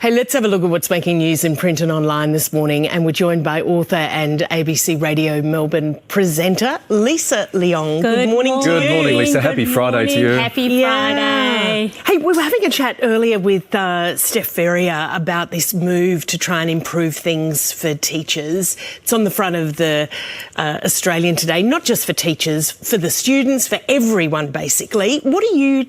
Hey, let's have a look at what's making news in print and online this morning. And we're joined by author and ABC Radio Melbourne presenter, Lisa Leong. Good morning to you. Good morning, Lisa. Happy Friday to you. Happy Friday. Hey, we were having a chat earlier with Steph Ferrier about this move to try and improve things for teachers. It's on the front of the Australian today, not just for teachers, for the students, for everyone, basically. What are you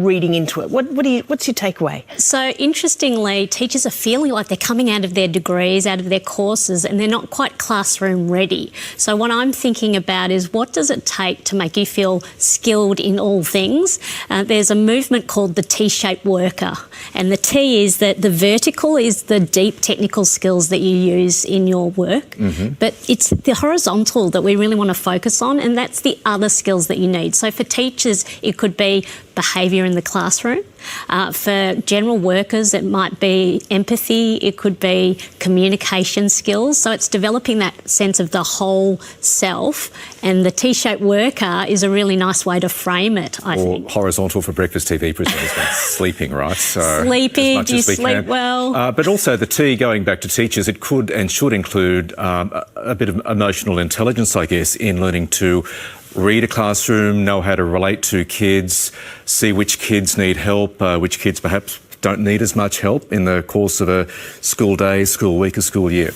reading into it? What's your takeaway? So, interestingly, teachers are feeling like they're coming out of their degrees, out of their courses, and they're not quite classroom ready. So what I'm thinking about is, what does it take to make you feel skilled in all things? There's a movement called the T-shaped worker, and the T is that the vertical is the deep technical skills that you use in your work, but it's the horizontal that we really want to focus on, and that's the other skills that you need. So for teachers, it could be behaviour in the classroom. For general workers, it might be empathy, it could be communication skills. So it's developing that sense of the whole self, and the T-shaped worker is a really nice way to frame it, I think. Or horizontal for breakfast TV presenters, like sleeping, right? So sleeping, do you sleep well? But also the T, going back to teachers, it could and should include a bit of emotional intelligence, I guess, in learning to read a classroom, know how to relate to kids, see which kids need help, which kids perhaps don't need as much help in the course of a school day, school week, or school year.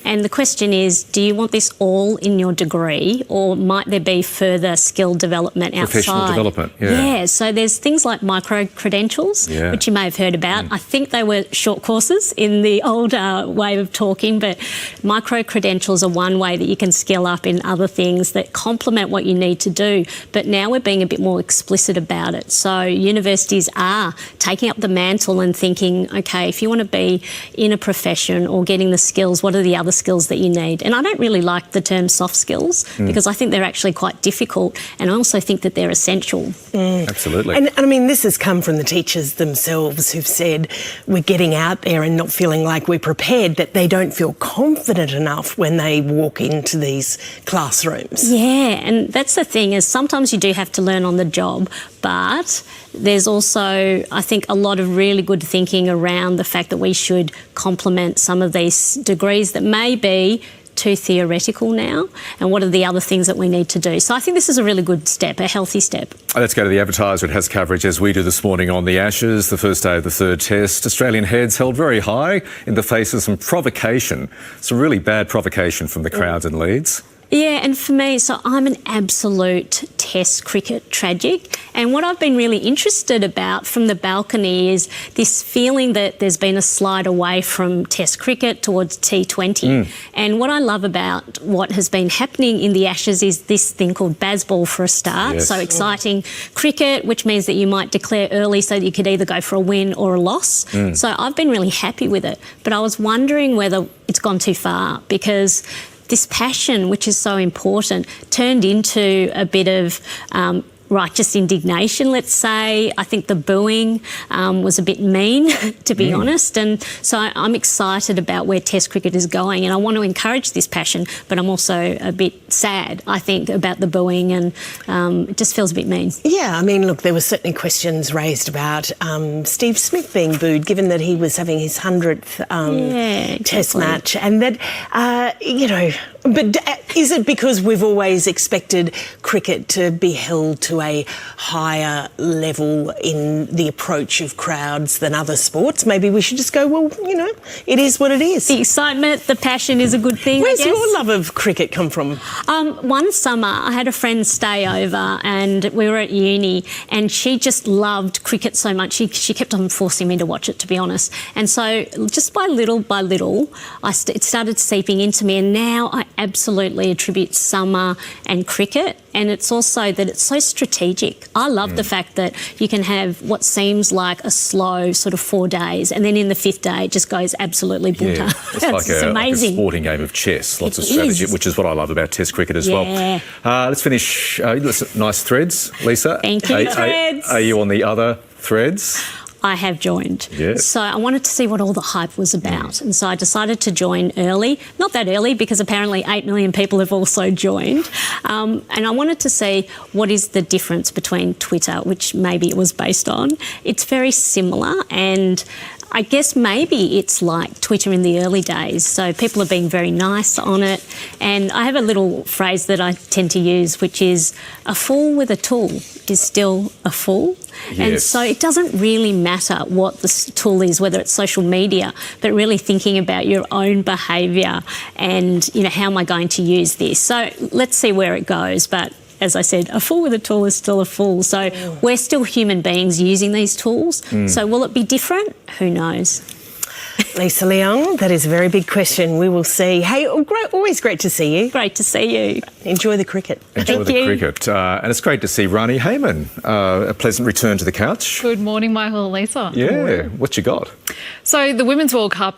And the question is, do you want this all in your degree, or might there be further skill development outside? Professional development, Yeah, so there's things like micro-credentials, which you may have heard about. I think they were short courses in the old way of talking, but micro-credentials are one way that you can skill up in other things that complement what you need to do. But now we're being a bit more explicit about it. So universities are taking up the mantle and thinking, OK, if you want to be in a profession or getting the skills, what are the other skills that you need? And I don't really like the term soft skills because I think they're actually quite difficult, and I also think that they're essential. Absolutely. And I mean, this has come from the teachers themselves who've said we're getting out there and not feeling like we're prepared, that they don't feel confident enough when they walk into these classrooms. Yeah, and that's the thing, is sometimes you do have to learn on the job, but there's also, I think, a lot of really good thinking around the fact that we should complement some of these degrees that may be too theoretical now, and what are the other things that we need to do. So I think this is a really good step, a healthy step. Let's go to the Advertiser. It has coverage, as we do this morning, on the Ashes, the first day of the third test. Australian heads held very high in the face of some provocation, some really bad provocation from the crowds in Leeds. Yeah, and for me, so I'm an absolute Test cricket tragic, and what I've been really interested about from the balcony is this feeling that there's been a slide away from Test cricket towards T20. And what I love about what has been happening in the Ashes is this thing called Bazball for a start. So exciting cricket, which means that you might declare early so that you could either go for a win or a loss. So I've been really happy with it, but I was wondering whether it's gone too far, because this passion, which is so important, turned into a bit of righteous indignation, let's say. I think the booing was a bit mean, to be honest. And so I'm excited about where Test cricket is going, and I want to encourage this passion, but I'm also a bit sad, I think, about the booing, and it just feels a bit mean. Yeah, I mean, look, there were certainly questions raised about Steve Smith being booed, given that he was having his 100th Test match, and that, you know, but is it because we've always expected cricket to be held to a higher level in the approach of crowds than other sports? Maybe we should just go, well, you know, it is what it is. The excitement, the passion is a good thing, Where's I guess. your love of cricket come from? One summer, I had a friend stay over, and we were at uni, and she just loved cricket so much. She kept on forcing me to watch it, to be honest. And so just by little, it started seeping into me, and now I absolutely attribute summer and cricket. And it's also that it's so strategic. I love the fact that you can have what seems like a slow sort of 4 days, and then in the fifth day it just goes absolutely bunter. It's like a sporting game of chess, lots of strategy, which is what I love about Test cricket as well. Let's finish. Nice threads, Lisa. Thank you, threads. Are you on the other threads? I have joined. Yes. So I wanted to see what all the hype was about. And so I decided to join early. Not that early, because apparently 8 million people have also joined. And I wanted to see what is the difference between Twitter, which maybe it was based on. It's very similar, and I guess maybe it's like Twitter in the early days. So people have been very nice on it. And I have a little phrase that I tend to use, which is a fool with a tool is still a fool. Yes. And so it doesn't really matter what the tool is, whether it's social media, but really thinking about your own behaviour and, you know, how am I going to use this? So let's see where it goes. But as I said, a fool with a tool is still a fool. So we're still human beings using these tools. So will it be different? Who knows? Lisa Leong, that is a very big question. We will see. Hey, always great to see you. Great to see you. Enjoy the cricket. Enjoy Thank the you. cricket. And it's great to see Rani Hayman. A pleasant return to the couch. Good morning, Michael and Lisa. Yeah, what you got? So the Women's World Cup